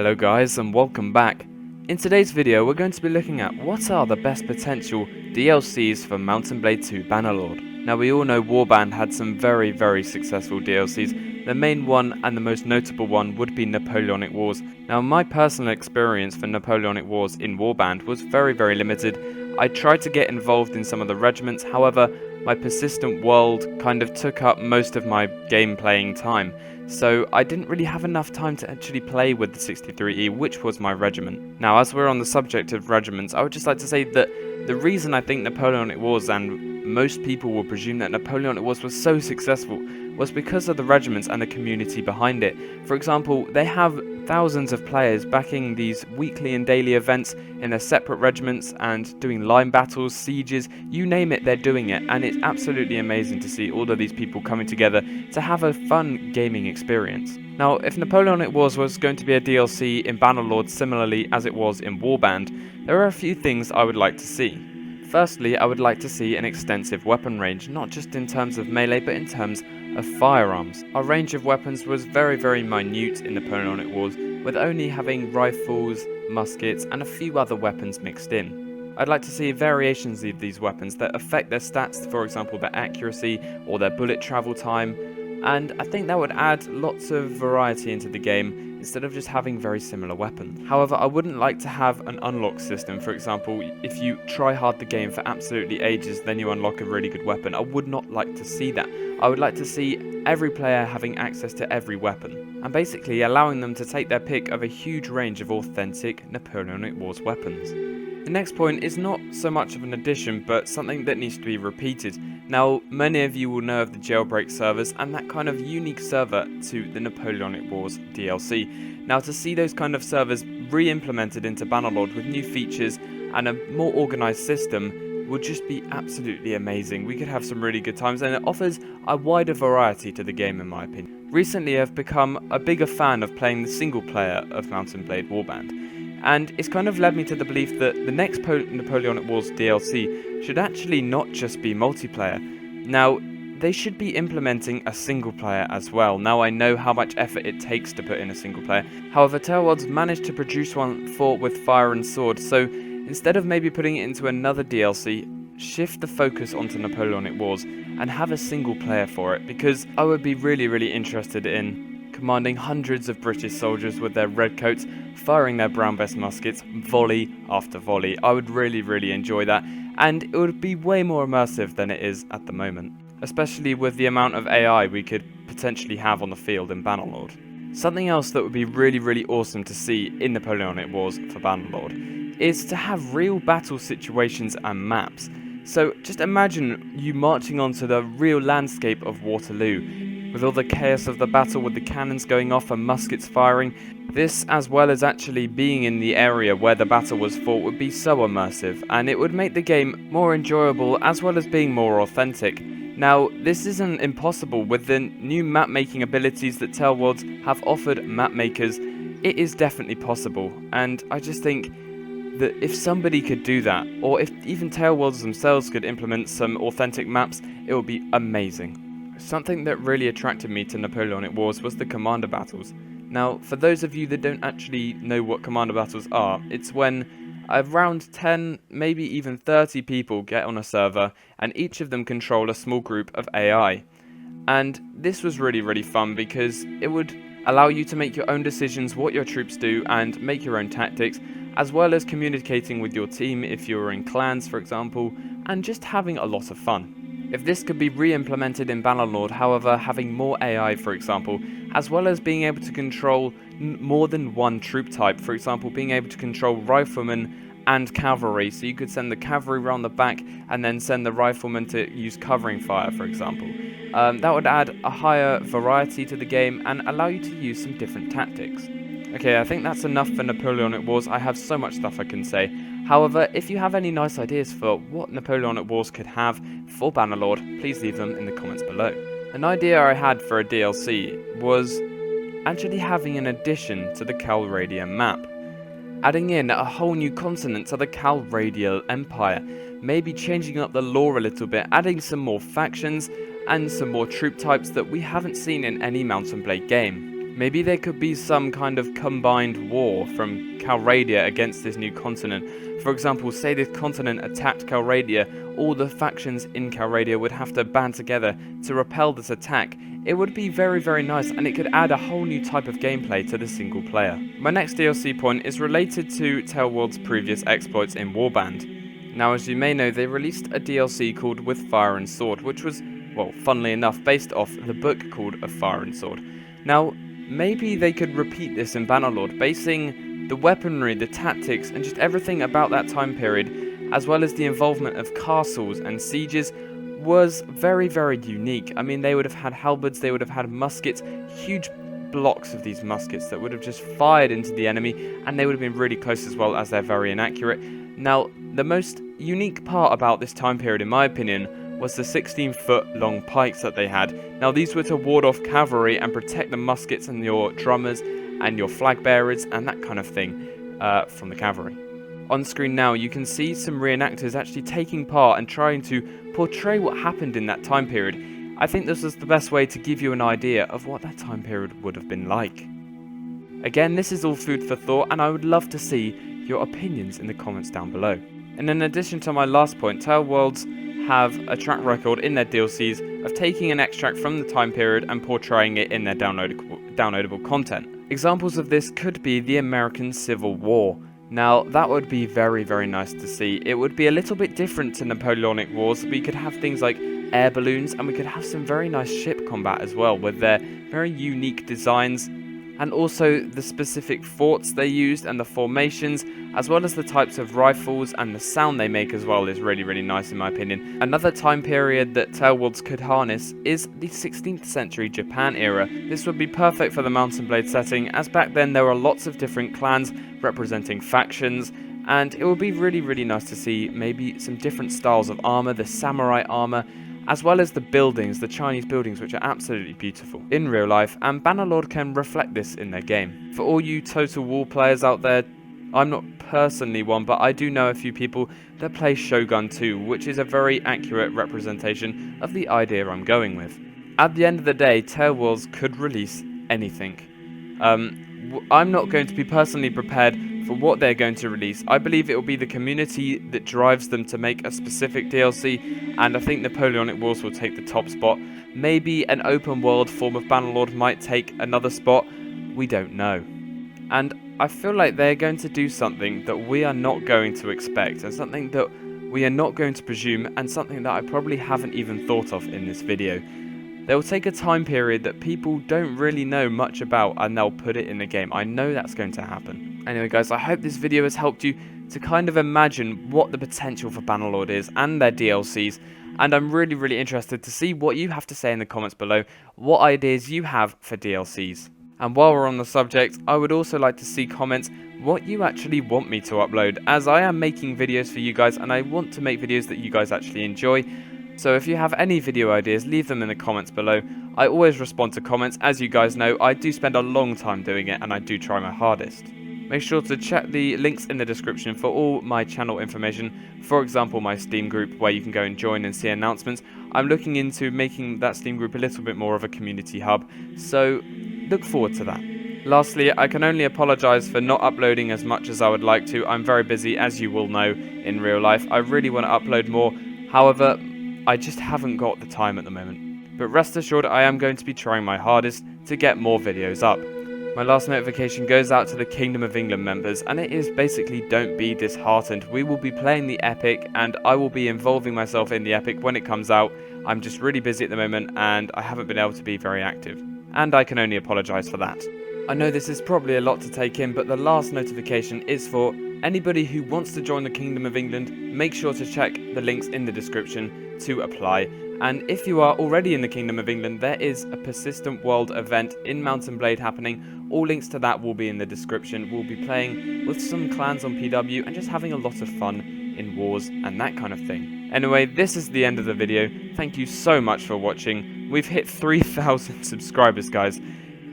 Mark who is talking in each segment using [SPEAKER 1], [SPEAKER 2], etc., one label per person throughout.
[SPEAKER 1] Hello guys and welcome back. In today's video we're going to be looking at what are the best potential DLCs for Mount & Blade 2 Bannerlord. Now we all know Warband had some very successful DLCs. The main one and the most notable one would be Napoleonic Wars. Now my personal experience for Napoleonic Wars in Warband was very limited. I tried to get involved in some of the regiments, however my persistent world kind of took up most of my game playing time. So I didn't really have enough time to actually play with the 63E, which was my regiment. Now, as we're on the subject of regiments, I would just like to say that the reason I think Napoleonic Wars, and most people will presume that Napoleonic Wars was so successful, was because of the regiments and the community behind it. For example, they have thousands of players backing these weekly and daily events in their separate regiments and doing line battles, sieges, you name it, they're doing it, and it's absolutely amazing to see all of these people coming together to have a fun gaming experience. Now, if Napoleonic Wars was going to be a DLC in Bannerlord similarly as it was in Warband, there are a few things I would like to see. Firstly, I would like to see an extensive weapon range, not just in terms of melee, but in terms of firearms. Our range of weapons was very minute in Napoleonic Wars, with only having rifles, muskets, and a few other weapons mixed in. I'd like to see variations of these weapons that affect their stats, for example their accuracy or their bullet travel time, and I think that would add lots of variety into the game instead of just having very similar weapons. However, I wouldn't like to have an unlock system. For example, if you try hard the game for absolutely ages, then you unlock a really good weapon. I would not like to see that. I would like to see every player having access to every weapon, and basically allowing them to take their pick of a huge range of authentic Napoleonic Wars weapons. The next point is not so much of an addition, but something that needs to be repeated. Now, many of you will know of the jailbreak servers and that kind of unique server to the Napoleonic Wars DLC. Now, to see those kind of servers re-implemented into Bannerlord with new features and a more organised system would just be absolutely amazing. We could have some really good times, and it offers a wider variety to the game in my opinion. Recently I've become a bigger fan of playing the single player of Mount & Blade Warband, and it's kind of led me to the belief that the next Napoleonic Wars DLC should actually not just be multiplayer. Now, they should be implementing a single player as well. Now, I know how much effort it takes to put in a single player. However, Taleworlds managed to produce one fought with fire and sword, so instead of maybe putting it into another DLC, shift the focus onto Napoleonic Wars and have a single player for it, because I would be really interested in commanding hundreds of British soldiers with their red coats, firing their brown vest muskets, volley after volley. I would really enjoy that, and it would be way more immersive than it is at the moment, especially with the amount of AI we could potentially have on the field in Bannerlord. Something else that would be really awesome to see in Napoleonic Wars for Bannerlord is to have real battle situations and maps. So just imagine you marching onto the real landscape of Waterloo, with all the chaos of the battle with the cannons going off and muskets firing. This, as well as actually being in the area where the battle was fought, would be so immersive, and it would make the game more enjoyable as well as being more authentic. Now, this isn't impossible. With the new map making abilities that Taleworlds have offered map makers, it is definitely possible, and I just think that if somebody could do that, or if even Taleworlds themselves could implement some authentic maps, it would be amazing. Something that really attracted me to Napoleonic Wars was the commander battles. Now, for those of you that don't actually know what commander battles are, it's when around 10, maybe even 30 people get on a server, and each of them control a small group of AI. And this was really fun, because it would allow you to make your own decisions, what your troops do, and make your own tactics, as well as communicating with your team if you were in clans, for example, and just having a lot of fun. If this could be re-implemented in Bannerlord, however, having more AI, for example, as well as being able to control more than one troop type, for example, being able to control riflemen and cavalry, so you could send the cavalry around the back and then send the riflemen to use covering fire, for example. That would add a higher variety to the game and allow you to use some different tactics. Okay, I think that's enough for Napoleonic Wars. I have so much stuff I can say. However, if you have any nice ideas for what Napoleonic Wars could have for Bannerlord, please leave them in the comments below. An idea I had for a DLC was actually having an addition to the Calradia map. Adding in a whole new continent to the Calradia Empire, maybe changing up the lore a little bit, adding some more factions and some more troop types that we haven't seen in any Mount & Blade game. Maybe there could be some kind of combined war from Calradia against this new continent. For example, say this continent attacked Calradia, all the factions in Calradia would have to band together to repel this attack. It would be very, very nice, and it could add a whole new type of gameplay to the single player. My next DLC point is related to Taleworlds' previous exploits in Warband. Now, as you may know, they released a DLC called With Fire and Sword, which was, well, funnily enough, based off the book called Of Fire and Sword. Now, maybe they could repeat this in Bannerlord, basing the weaponry, the tactics, and just everything about that time period, as well as the involvement of castles and sieges, was very, very unique. I mean, they would have had halberds, they would have had muskets, huge blocks of these muskets that would have just fired into the enemy, and they would have been really close as well, as they're very inaccurate. Now, the most unique part about this time period, in my opinion, was the 16-foot long pikes that they had. Now, these were to ward off cavalry and protect the muskets and your drummers and your flag bearers and that kind of thing from the cavalry. On screen now, you can see some reenactors actually taking part and trying to portray what happened in that time period. I think this was the best way to give you an idea of what that time period would have been like. Again, this is all food for thought, and I would love to see your opinions in the comments down below. And in addition to my last point, Taleworlds have a track record in their DLCs of taking an extract from the time period and portraying it in their downloadable content. Examples of this could be the American Civil War. Now, that would be very, very nice to see. It would be a little bit different to Napoleonic Wars. We could have things like air balloons, and we could have some very nice ship combat as well, with their very unique designs, and also the specific forts they used and the formations, as well as the types of rifles and the sound they make as well is really, really nice in my opinion. Another time period that Taleworlds could harness is the 16th century Japan era. This would be perfect for the Mount and Blade setting, as back then there were lots of different clans representing factions, and it would be really, really nice to see maybe some different styles of armor, the samurai armor, as well as the buildings, the Chinese buildings, which are absolutely beautiful in real life, and Bannerlord can reflect this in their game. For all you Total War players out there, I'm not personally one, but I do know a few people that play Shogun 2, which is a very accurate representation of the idea I'm going with. At the end of the day, Taleworlds could release anything. I'm not going to be personally prepared for what they're going to release. I believe it will be the community that drives them to make a specific DLC, and I think Napoleonic Wars will take the top spot. Maybe an open world form of Bannerlord might take another spot. We don't know. And I feel like they're going to do something that we are not going to expect, and something that we are not going to presume, and something that I probably haven't even thought of in this video. They'll take a time period that people don't really know much about, and they'll put it in the game. I know that's going to happen. Anyway guys, I hope this video has helped you to kind of imagine what the potential for Bannerlord is and their DLCs, and I'm really, really interested to see what you have to say in the comments below, what ideas you have for DLCs. And while we're on the subject, I would also like to see comments what you actually want me to upload, as I am making videos for you guys and I want to make videos that you guys actually enjoy. So if you have any video ideas, leave them in the comments below. I always respond to comments. As you guys know, I do spend a long time doing it, and I do try my hardest. Make sure to check the links in the description for all my channel information. For example, my Steam group, where you can go and join and see announcements. I'm looking into making that Steam group a little bit more of a community hub, so look forward to that. Lastly, I can only apologise for not uploading as much as I would like to. I'm very busy, as you will know, in real life. I really want to upload more. However, I just haven't got the time at the moment. But rest assured, I am going to be trying my hardest to get more videos up. My last notification goes out to the Kingdom of England members, and it is basically don't be disheartened. We will be playing the Epic, and I will be involving myself in the Epic when it comes out. I'm just really busy at the moment, and I haven't been able to be very active. And I can only apologise for that. I know this is probably a lot to take in, but the last notification is for anybody who wants to join the Kingdom of England. Make sure to check the links in the description to apply. And if you are already in the Kingdom of England, there is a Persistent World event in Mount and Blade happening. All links to that will be in the description. We'll be playing with some clans on PW and just having a lot of fun in wars and that kind of thing. Anyway, this is the end of the video. Thank you so much for watching. We've hit 3,000 subscribers, guys.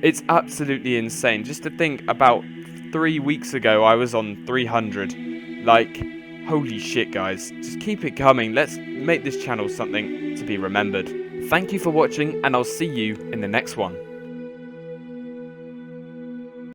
[SPEAKER 1] It's absolutely insane. Just to think, about 3 weeks ago I was on 300. Like, holy shit guys. Just keep it coming. Let's make this channel something to be remembered. Thank you for watching, and I'll see you in the next one.